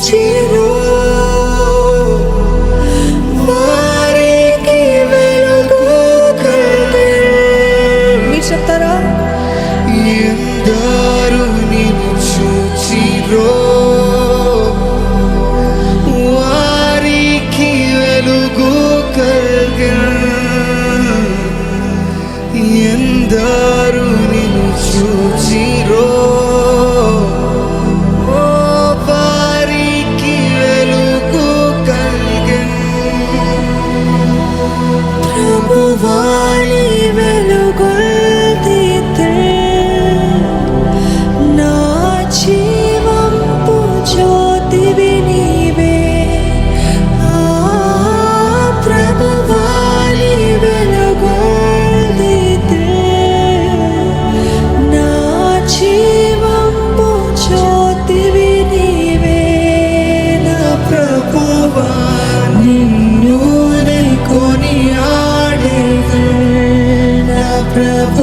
చూచిరో వారికి వెలుగు కలిగెను. మీరు చెప్తారా? ఎందరు నిన్ను చూచిరో వారికి వెలుగు కలిగెను. ఎందరు నిన్ను చూచిరో వారికి వెలుగు కలిగెను. ప్రభువాని వెలుగొల్దితే నా జీవంపు జ్యోతివి నీవే. ప్రభువాని వెలుగొల్దితే నా జీవంపు జ్యోతివి నీవే. నా ప్రభువా నిన్ను కొనియాడెదను. నా ప్రభు